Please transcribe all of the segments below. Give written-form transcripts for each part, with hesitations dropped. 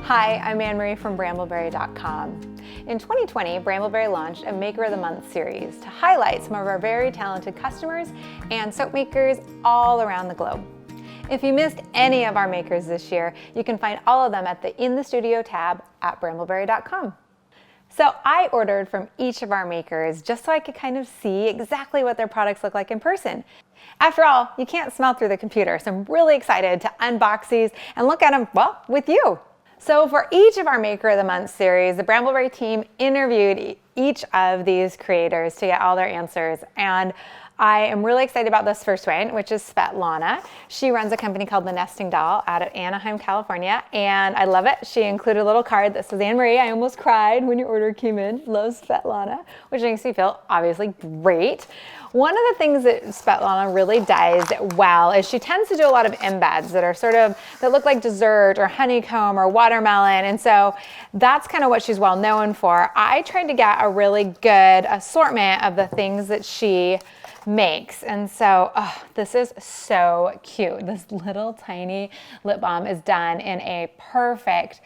Hi, I'm Anne-Marie from Brambleberry.com. In 2020, Brambleberry launched a Maker of the Month series to highlight some of our very talented customers and soap makers all around the globe. If you missed any of our makers this year, you can find all of them at the In the Studio tab at Brambleberry.com. So I ordered from each of our makers just so I could kind of see exactly what their products look like in person. After all, you can't smell through the computer, so I'm really excited to unbox these and look at them, well, with you. So for each of our Maker of the Month series, the Brambleberry team interviewed each of these creators to get all their answers. And I am really excited about this first one, which is Svetlana. She runs a company called The Nesting Doll out of Anaheim, California, and I love it. She included a little card that says, Anne-Marie, I almost cried when your order came in. Love Svetlana, which makes me feel obviously great. One of the things that Svetlana really does well is she tends to do a lot of embeds that are that look like dessert or honeycomb or watermelon. And so that's kind of what she's well known for. I tried to get a really good assortment of the things that she makes. And so, this is so cute. This little tiny lip balm is done in a perfect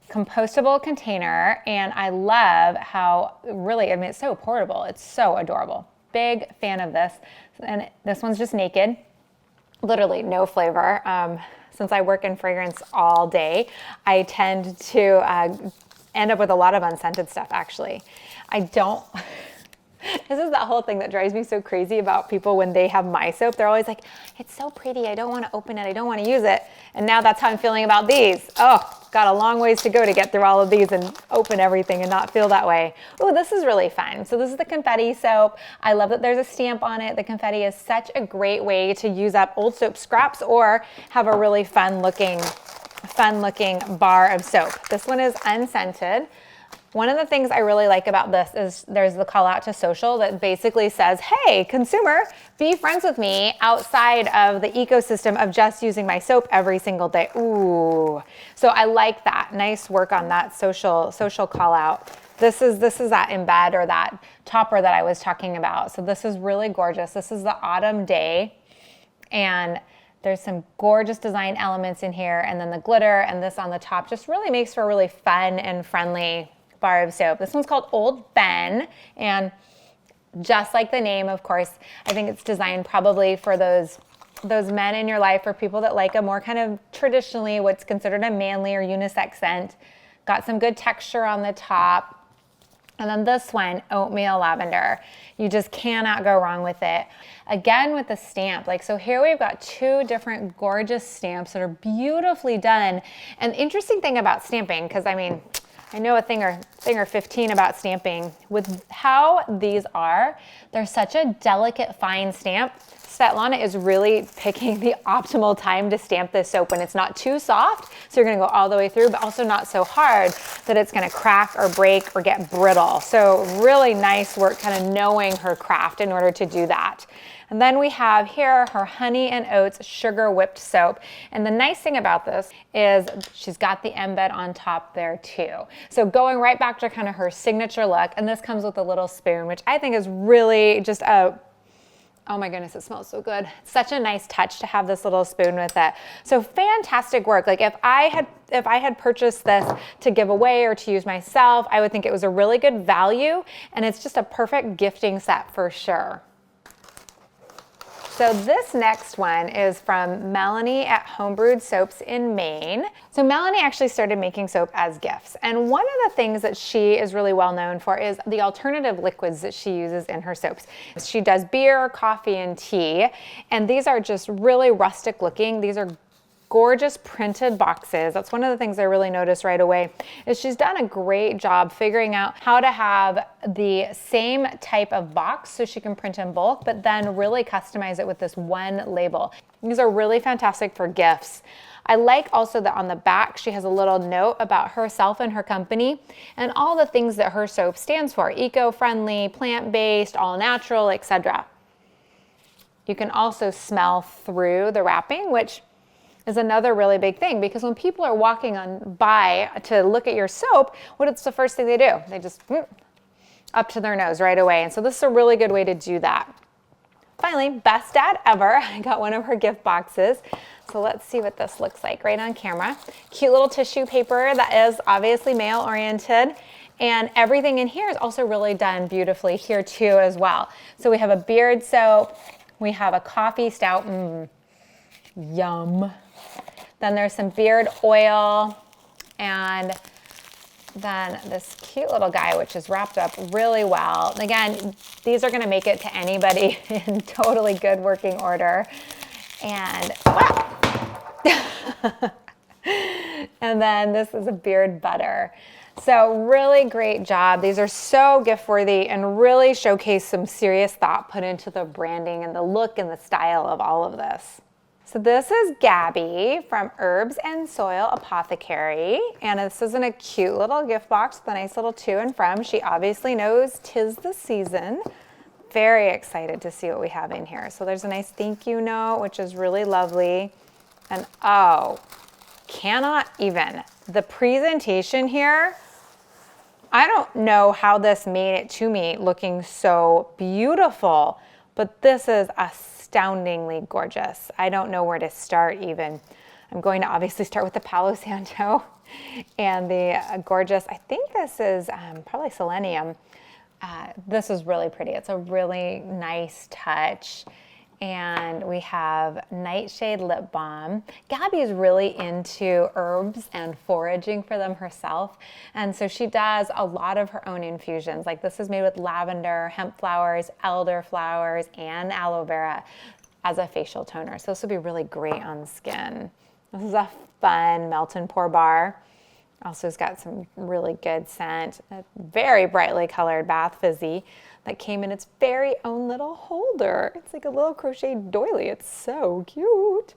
compostable container. And I love how it's so portable. It's so adorable. Big fan of this. And this one's just naked, literally no flavor. Since I work in fragrance all day, I tend to end up with a lot of unscented stuff, actually. This is that whole thing that drives me so crazy about people when they have my soap. They're always like, it's so pretty. I don't want to open it. I don't want to use it. And now that's how I'm feeling about these. Oh, got a long ways to go to get through all of these and open everything and not feel that way. Oh, this is really fun. So this is the confetti soap. I love that there's a stamp on it. The confetti is such a great way to use up old soap scraps or have a really fun looking bar of soap. This one is unscented. One of the things I really like about this is there's the call out to social that basically says, hey, consumer, be friends with me outside of the ecosystem of just using my soap every single day. Ooh. So I like that. Nice work on that social call out. This is that embed or that topper that I was talking about. So this is really gorgeous. This is the Autumn Day. And there's some gorgeous design elements in here. And then the glitter and this on the top just really makes for a really fun and friendly bar of soap. This one's called Old Ben, and just like the name, of course, I think it's designed probably for those men in your life or people that like a more kind of traditionally what's considered a manly or unisex scent. Got some good texture on the top. And then this one, Oatmeal Lavender. You just cannot go wrong with it. Again, with the stamp, so here we've got two different gorgeous stamps that are beautifully done. And the interesting thing about stamping, because I know a thing or 15 about stamping. With how these are, they're such a delicate, fine stamp. Svetlana is really picking the optimal time to stamp this soap when it's not too soft, so you're gonna go all the way through, but also not so hard that it's gonna crack or break or get brittle. So really nice work kind of knowing her craft in order to do that. And then we have here her Honey and Oats Sugar Whipped Soap. And the nice thing about this is she's got the embed on top there too. So going right back to kind of her signature look, and this comes with a little spoon, which I think is really just oh my goodness, it smells so good. Such a nice touch to have this little spoon with it. So fantastic work. If I had purchased this to give away or to use myself, I would think it was a really good value, and it's just a perfect gifting set for sure. So this next one is from Melanie at Homebrewed Soaps in Maine. So Melanie actually started making soap as gifts. And one of the things that she is really well known for is the alternative liquids that she uses in her soaps. She does beer, coffee, and tea. And these are just really rustic looking. These are gorgeous printed boxes. That's one of the things I really noticed right away is she's done a great job figuring out how to have the same type of box so she can print in bulk, but then really customize it with this one label. These are really fantastic for gifts. I like also that on the back she has a little note about herself and her company and all the things that her soap stands for: eco-friendly, plant-based, all natural, etc. You can also smell through the wrapping, which is another really big thing, because when people are walking on by to look at your soap, what's the first thing they do? They just up to their nose right away. And so this is a really good way to do that. finally, best dad ever. I got one of her gift boxes. So let's see what this looks like right on camera. Cute little tissue paper that is obviously male oriented. And everything in here is also really done beautifully here too as well. So we have a beard soap. We have a coffee stout. Yum. Then there's some beard oil. And then this cute little guy, which is wrapped up really well. Again, these are going to make it to anybody in totally good working order. And wow. And then this is a beard butter. So really great job. These are so gift worthy and really showcase some serious thought put into the branding and the look and the style of all of this. So this is Gabby from Herbs and Soil Apothecary, and this is in a cute little gift box with a nice little to and from. She obviously knows 'tis the season. Very excited to see what we have in here. So there's a nice thank you note, which is really lovely. And oh, cannot even. The presentation here, I don't know how this made it to me looking so beautiful, but this is astoundingly gorgeous. I don't know where to start even. I'm going to obviously start with the Palo Santo and the gorgeous, I think this is probably selenium. This is really pretty. It's a really nice touch. And we have Nightshade Lip Balm. Gabby is really into herbs and foraging for them herself. And so she does a lot of her own infusions. Like this is made with lavender, hemp flowers, elder flowers, and aloe vera as a facial toner. So this would be really great on skin. This is a fun melt and pour bar. Also has got some really good scent. A very brightly colored bath fizzy that came in its very own little holder. It's like a little crocheted doily. It's so cute.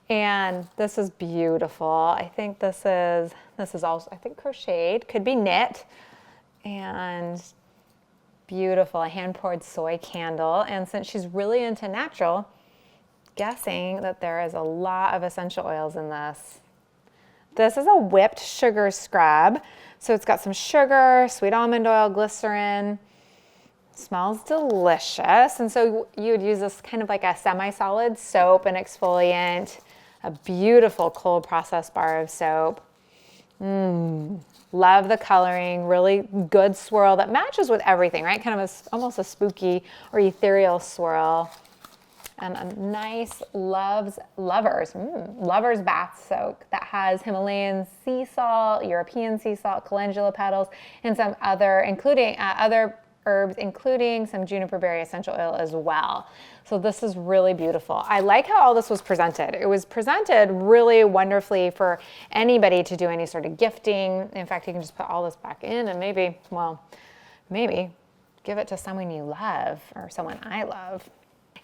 And this is beautiful. I think this is also, I think crocheted, could be knit. And beautiful, a hand-poured soy candle. And since she's really into natural, guessing that there is a lot of essential oils in this. This is a whipped sugar scrub. So it's got some sugar, sweet almond oil, glycerin. Smells delicious. And so you would use this kind of like a semi-solid soap and exfoliant, a beautiful cold processed bar of soap. Love the coloring, really good swirl that matches with everything, right? Kind of almost a spooky or ethereal swirl. And a nice lovers bath soak that has Himalayan sea salt, European sea salt, calendula petals, and some other, including other herbs, including some juniper berry essential oil as well. So this is really beautiful. I like how all this was presented. It was presented really wonderfully for anybody to do any sort of gifting. In fact, you can just put all this back in and maybe give it to someone you love or someone I love.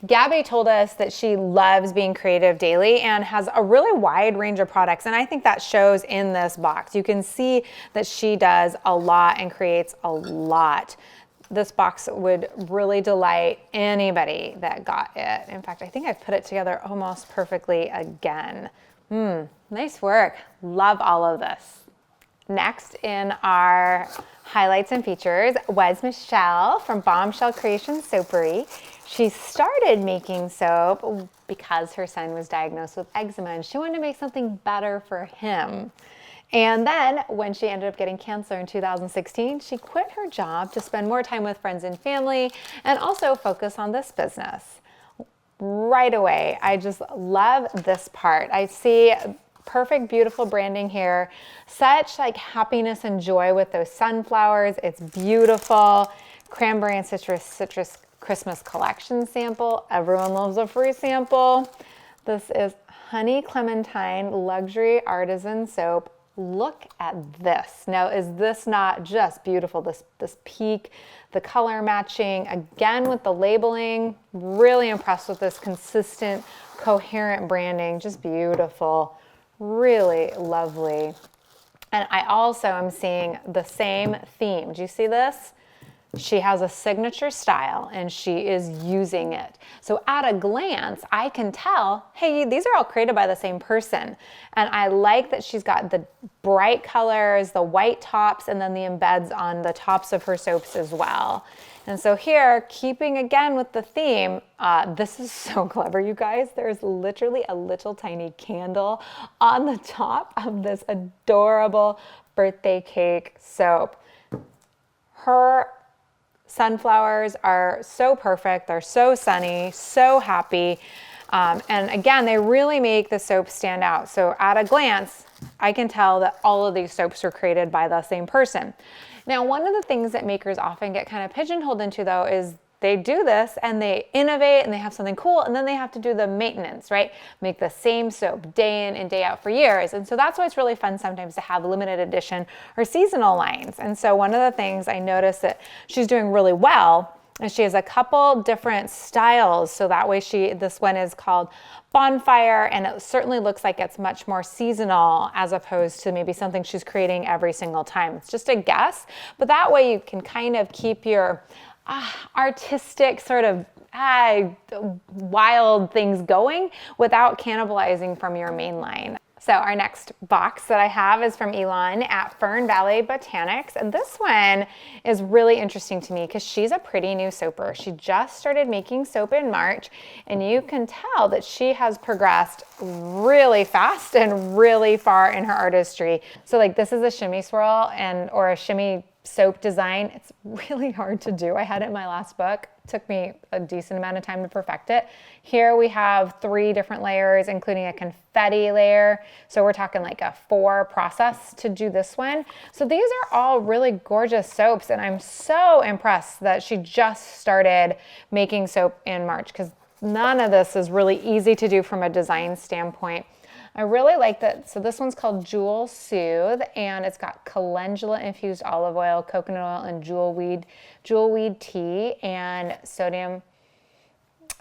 Gabby told us that she loves being creative daily and has a really wide range of products, and I think that shows in this box. You can see that she does a lot and creates a lot. This box would really delight anybody that got it. In fact, I think I've put it together almost perfectly again. Nice work. Love all of this. Next in our highlights and features was Michelle from BombShell Creation Soapery. She started making soap because her son was diagnosed with eczema and she wanted to make something better for him. And then when she ended up getting cancer in 2016, she quit her job to spend more time with friends and family and also focus on this business. Right away, I just love this part. I see perfect, beautiful branding here. Such like happiness and joy with those sunflowers. It's beautiful. Cranberry and citrus Christmas collection sample. Everyone loves a free sample. This is Honey Clementine Luxury Artisan Soap. Look at this. Now, is this not just beautiful? This peak, the color matching, again with the labeling. Really impressed with this consistent, coherent branding. Just beautiful. Really lovely. And I also am seeing the same theme. Do you see this? She has a signature style and she is using it. So at a glance, I can tell, hey, these are all created by the same person. And I like that she's got the bright colors, the white tops, and then the embeds on the tops of her soaps as well. And so here, keeping again with the theme, this is so clever, you guys. There's literally a little tiny candle on the top of this adorable birthday cake soap. Her sunflowers are so perfect. They're so sunny, so happy. And again, they really make the soap stand out. So at a glance, I can tell that all of these soaps were created by the same person. Now, one of the things that makers often get kind of pigeonholed into though is they do this and they innovate and they have something cool and then they have to do the maintenance, right? Make the same soap day in and day out for years. And so that's why it's really fun sometimes to have limited edition or seasonal lines. And so one of the things I noticed that she's doing really well is she has a couple different styles. So that way this one is called Bonfire, and it certainly looks like it's much more seasonal as opposed to maybe something she's creating every single time. It's just a guess, but that way you can kind of keep your artistic sort of wild things going without cannibalizing from your main line. So our next box that I have is from Elan at Fern Valley Botanics. And this one is really interesting to me because she's a pretty new soaper. She just started making soap in March, and you can tell that she has progressed really fast and really far in her artistry. So like this is a shimmy swirl or a shimmy soap design. It's really hard to do. I had it in my last book. It took me a decent amount of time to perfect it. Here we have 3 different layers, including a confetti layer. So we're talking like a 4 process to do this one. So these are all really gorgeous soaps, and I'm so impressed that she just started making soap in March because none of this is really easy to do from a design standpoint. I really like that. So this one's called Jewel Soothe, and it's got calendula infused olive oil, coconut oil, and jewel weed tea, and sodium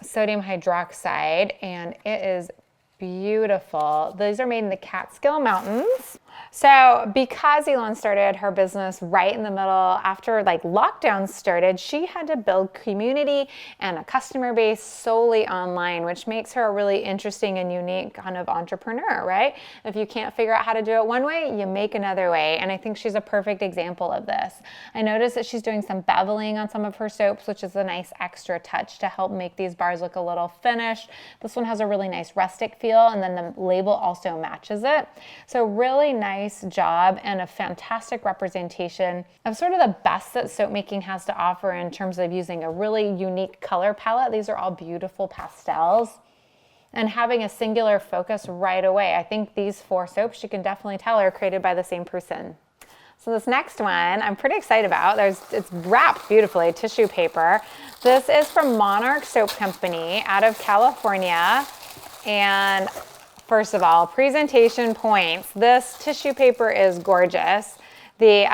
hydroxide, and it is beautiful. These are made in the Catskill Mountains. So because Elan started her business right in the middle after like lockdown started, she had to build community and a customer base solely online, which makes her a really interesting and unique kind of entrepreneur, right? If you can't figure out how to do it one way, you make another way. And I think she's a perfect example of this. I noticed that she's doing some beveling on some of her soaps, which is a nice extra touch to help make these bars look a little finished. This one has a really nice rustic feel, and then the label also matches it. So really nice job and a fantastic representation of sort of the best that soap making has to offer in terms of using a really unique color palette. These are all beautiful pastels and having a singular focus right away. I think these 4 soaps you can definitely tell are created by the same person. So this next one I'm pretty excited about. It's wrapped beautifully, tissue paper. This is from Monarch Soap Company out of California, and first of all, presentation points. This tissue paper is gorgeous. The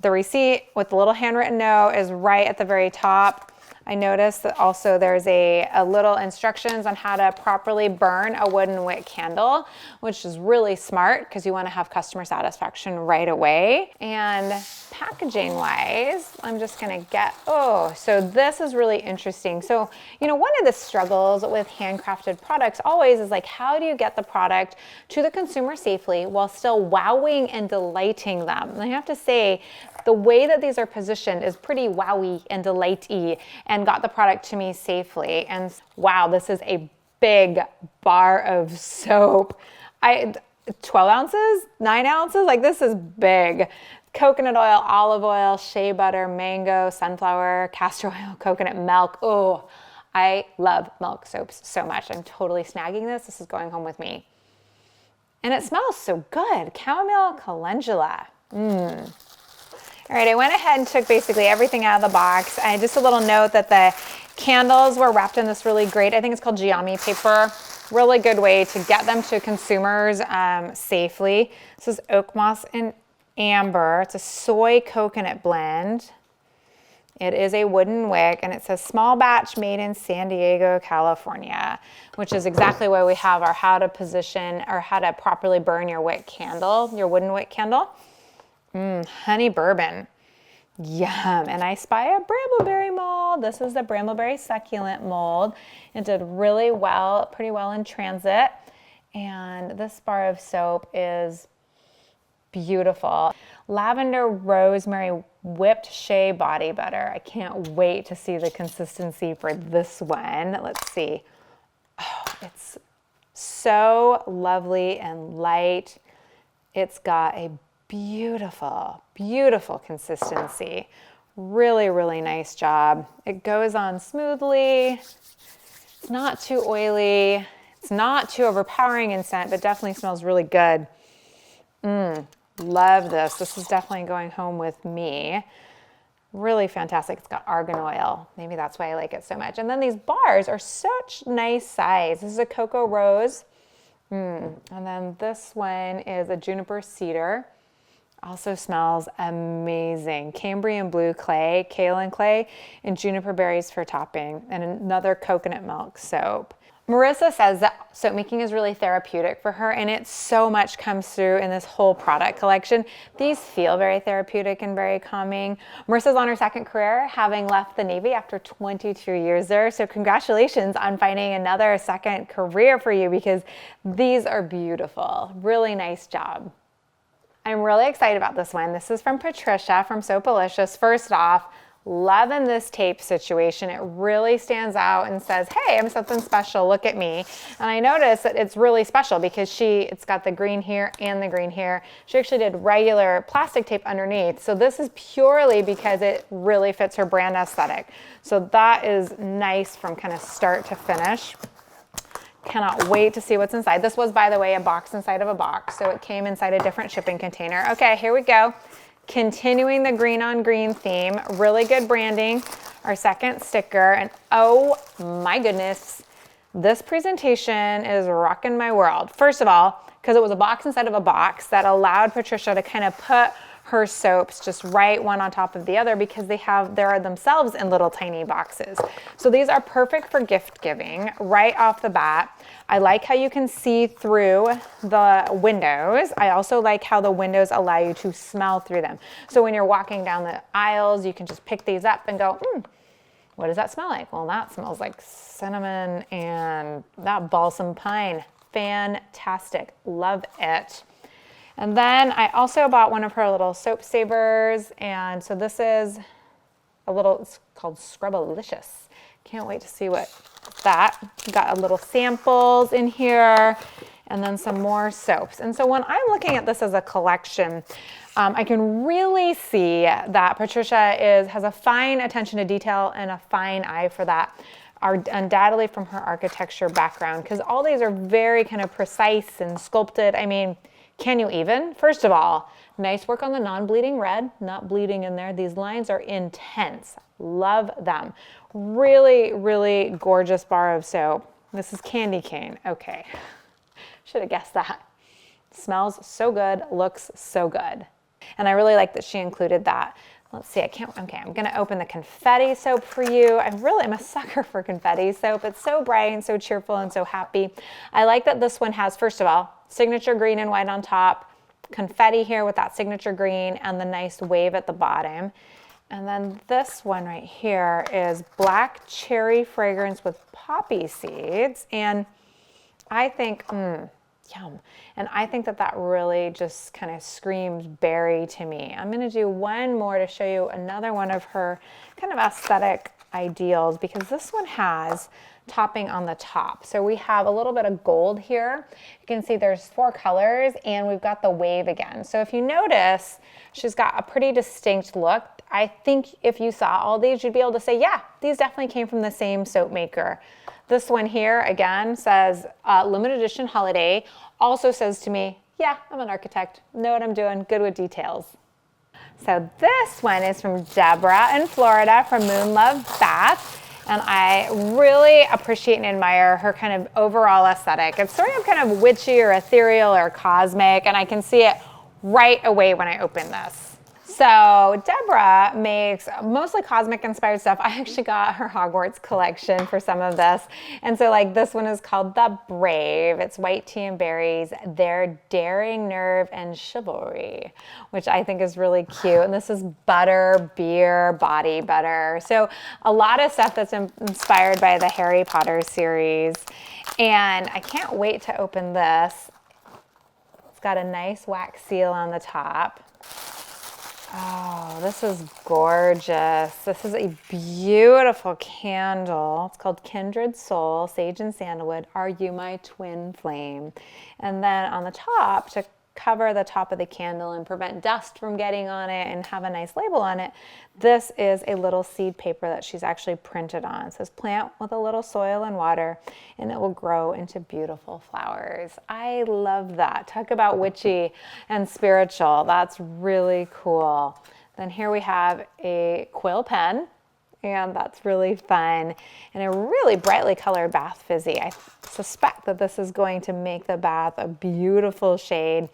receipt with the little handwritten note is right at the very top. I noticed that also there's a little instructions on how to properly burn a wooden wick candle, which is really smart because you want to have customer satisfaction right away. And packaging wise, I'm just going to so this is really interesting. So, you know, one of the struggles with handcrafted products always is like, how do you get the product to the consumer safely while still wowing and delighting them? And I have to say, the way that these are positioned is pretty wowy and delighty and got the product to me safely. And wow, this is a big bar of soap. 12 ounces, 9 ounces, like this is big. Coconut oil, olive oil, shea butter, mango, sunflower, castor oil, coconut milk. Oh, I love milk soaps so much. I'm totally snagging this. This is going home with me. And it smells so good. Chamomile calendula. All right, I went ahead and took basically everything out of the box. Just a little note that the candles were wrapped in this really great, I think it's called Giami paper. Really good way to get them to consumers safely. This is oak moss and amber. It's a soy coconut blend. It is a wooden wick, and it says small batch made in San Diego, California, which is exactly why we have our how to position or how to properly burn your wick candle, your wooden wick candle. Honey bourbon. Yum. And I spy a brambleberry mold. This is the brambleberry succulent mold. It did really well, pretty well in transit. And this bar of soap is beautiful. Lavender rosemary whipped shea body butter. I can't wait to see the consistency for this one. Let's see. Oh, it's so lovely and light. It's got a beautiful, beautiful consistency. Really, really nice job. It goes on smoothly. It's not too oily. It's not too overpowering in scent, but definitely smells really good. Love this. This is definitely going home with me. Really fantastic. It's got argan oil. Maybe that's why I like it so much. And then these bars are such nice size. This is a cocoa rose. And then this one is a juniper cedar. Also smells amazing. Cambrian blue clay, kaolin clay, and juniper berries for topping, and another coconut milk soap. Marisa says that soap making is really therapeutic for her, and it so much comes through in this whole product collection. These feel very therapeutic and very calming. Marisa's on her second career, having left the Navy after 22 years there. So congratulations on finding another second career for you, because these are beautiful. Really nice job. I'm really excited about this one. This is from Patricia from Soaplicious. First off, loving this tape situation. It really stands out and says, hey, I'm something special, look at me. And I noticed that it's really special because it's got the green here and the green here. She actually did regular plastic tape underneath. So this is purely because it really fits her brand aesthetic. So that is nice from kind of start to finish. Cannot wait to see what's inside. This was, by the way, a box inside of a box. So it came inside a different shipping container. Okay, here we go. Continuing the green on green theme, really good branding. Our second sticker, and oh my goodness, this presentation is rocking my world. First of all, because it was a box inside of a box that allowed Patricia to kind of put her soaps just right one on top of the other, because they are themselves in little tiny boxes. So these are perfect for gift giving right off the bat. I like how you can see through the windows. I also like how the windows allow you to smell through them. So when you're walking down the aisles, you can just pick these up and go, what does that smell like? Well, that smells like cinnamon and that balsam pine. Fantastic. Love it. And then I also bought one of her little soap savers. And so this is it's called Soaplicious. Can't wait to see what that. Got a little samples in here and then some more soaps. And so when I'm looking at this as a collection, I can really see that Patricia has a fine attention to detail and a fine eye for that. Undoubtedly from her architecture background, because all these are very kind of precise and sculpted. I mean, can you even? First of all, nice work on the non-bleeding red, not bleeding in there. These lines are intense. Love them. Really, really gorgeous bar of soap. This is candy cane. Okay. Should have guessed that. Smells so good, looks so good. And I really like that she included that. Let's see, okay, I'm gonna open the confetti soap for you. I'm a sucker for confetti soap. It's so bright and so cheerful and so happy. I like that this one has, first of all, signature green and white on top, confetti here with that signature green, and the nice wave at the bottom. And then this one right here is black cherry fragrance with poppy seeds. And I think, yum. And I think that really just kind of screams berry to me. I'm gonna do one more to show you another one of her kind of aesthetic ideals, because this one has topping on the top. So we have a little bit of gold here. You can see there's 4 colors, and we've got the wave again. So if you notice, she's got a pretty distinct look. I think if you saw all these, you'd be able to say, yeah, these definitely came from the same soap maker. This one here, again, says limited edition holiday. Also says to me, yeah, I'm an architect, know what I'm doing, good with details. So this one is from Deborah in Florida from Moon Love Bath. And I really appreciate and admire her kind of overall aesthetic. It's sort of kind of witchy or ethereal or cosmic, and I can see it right away when I open this. So Deborah makes mostly cosmic inspired stuff. I actually got her Hogwarts collection for some of this. And so like this one is called The Brave. It's white tea and berries, their daring nerve and chivalry, which I think is really cute. And this is butter, beer, body butter. So a lot of stuff that's inspired by the Harry Potter series. And I can't wait to open this. It's got a nice wax seal on the top. Oh, this is gorgeous. This is a beautiful candle. It's called Kindred Soul, Sage and Sandalwood, Are You My Twin Flame? And then on the top, to cover the top of the candle and prevent dust from getting on it and have a nice label on it, this is a little seed paper that she's actually printed on. It says plant with a little soil and water and it will grow into beautiful flowers. I love that. Talk about witchy and spiritual. That's really cool. Then here we have a quill pen. And that's really fun. And a really brightly colored bath fizzy. I suspect that this is going to make the bath a beautiful shade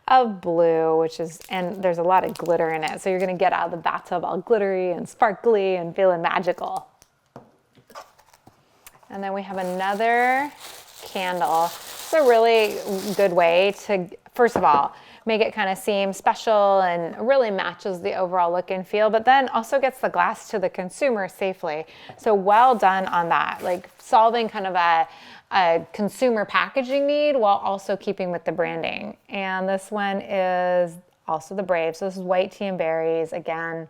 of blue, and there's a lot of glitter in it. So you're gonna get out of the bathtub all glittery and sparkly and feeling magical. And then we have another candle. It's a really good way to, first of all, make it kind of seem special and really matches the overall look and feel, but then also gets the glass to the consumer safely. So well done on that, like solving kind of a consumer packaging need while also keeping with the branding. And this one is also The Brave. So this is white tea and berries again.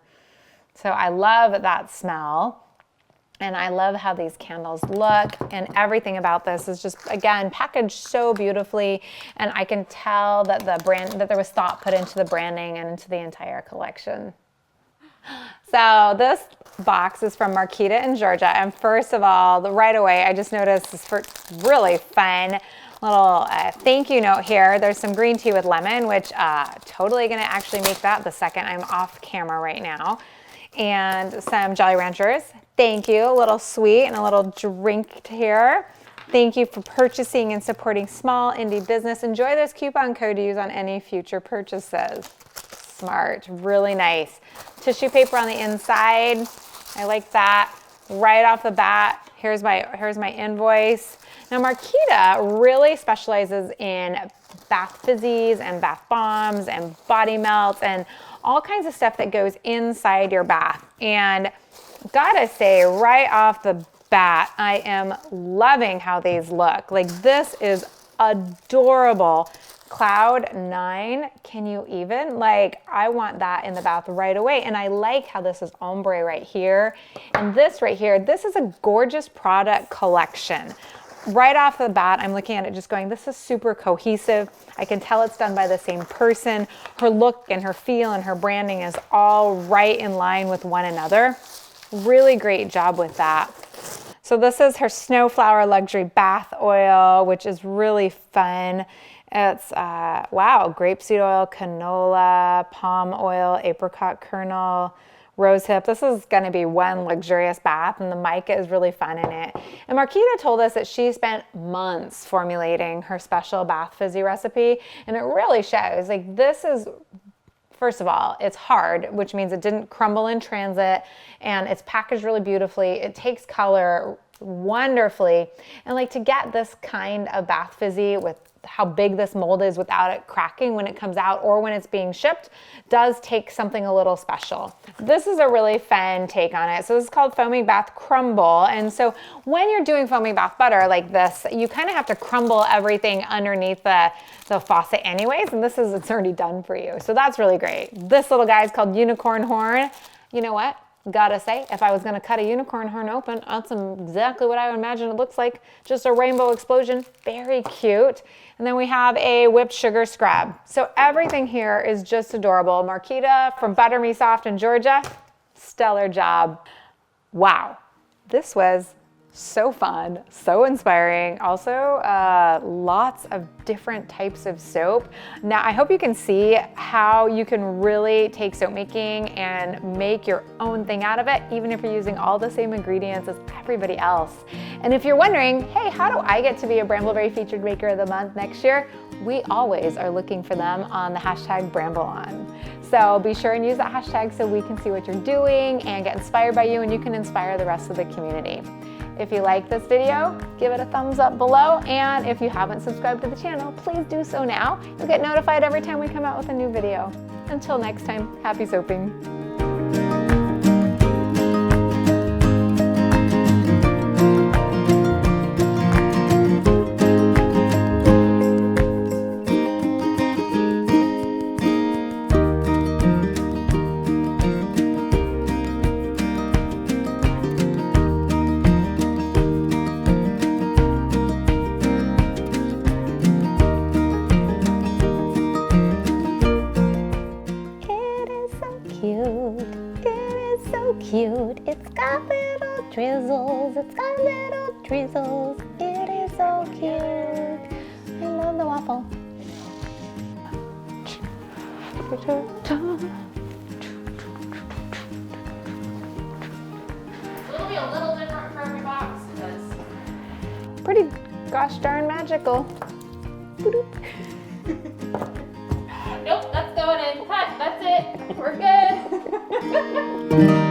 So I love that smell. And I love how these candles look, and everything about this is just, again, packaged so beautifully. And I can tell that that there was thought put into the branding and into the entire collection. So this box is from Markita in Georgia. And first of all, right away, I just noticed this really fun little thank you note here. There's some green tea with lemon, which totally gonna actually make that the second I'm off camera right now. And some Jolly Ranchers. Thank you, a little sweet and a little drink here. Thank you for purchasing and supporting small indie business. Enjoy this coupon code to use on any future purchases. Smart, really nice. Tissue paper on the inside. I like that. Right off the bat, here's my invoice. Now Markita really specializes in bath fizzies and bath bombs and body melts and all kinds of stuff that goes inside your bath. And gotta say, right off the bat, I am loving how these look. Like this is adorable. Cloud 9, can you even? Like, I want that in the bath right away. And I like how this is ombre right here. And this right here, this is a gorgeous product collection. Right off the bat, I'm looking at it just going, this is super cohesive. I can tell it's done by the same person. Her look and her feel and her branding is all right in line with one another. Really great job with that. So this is her Snowflower Luxury Bath Oil, which is really fun. It's, wow, grapeseed oil, canola, palm oil, apricot kernel, rosehip. This is going to be one luxurious bath, and the mica is really fun in it. And Markita told us that she spent months formulating her special bath fizzy recipe, and it really shows. Like this is, first of all, it's hard, which means it didn't crumble in transit, and it's packaged really beautifully. It takes color wonderfully, and like to get this kind of bath fizzy with how big this mold is without it cracking when it comes out or when it's being shipped does take something a little special. This is a really fun take on it. So this is called Foaming Bath Crumble. And so when you're doing foaming bath butter like this, you kind of have to crumble everything underneath the faucet anyways. And it's already done for you. So that's really great. This little guy is called Unicorn Horn. You know what? Gotta say, if I was gonna cut a unicorn horn open, that's exactly what I would imagine it looks like. Just a rainbow explosion, very cute. And then we have a whipped sugar scrub. So everything here is just adorable. Markita from Butter Me Soft in Georgia, stellar job. Wow, this was so fun, so inspiring. Also, lots of different types of soap. Now, I hope you can see how you can really take soap making and make your own thing out of it, even if you're using all the same ingredients as everybody else. And if you're wondering, hey, how do I get to be a Brambleberry Featured Maker of the Month next year? we always are looking for them on the hashtag BrambleOn. So be sure and use that hashtag so we can see what you're doing and get inspired by you, and you can inspire the rest of the community. If you like this video, give it a thumbs up below, and if you haven't subscribed to the channel, please do so now. You'll get notified every time we come out with a new video. Until next time, happy soaping. Cute. It's got little drizzles. It's got little drizzles. It is so cute. I love the waffle. It'll be a little different for every box because Pretty gosh darn magical. nope, that's going in. Cut. That's it. We're good.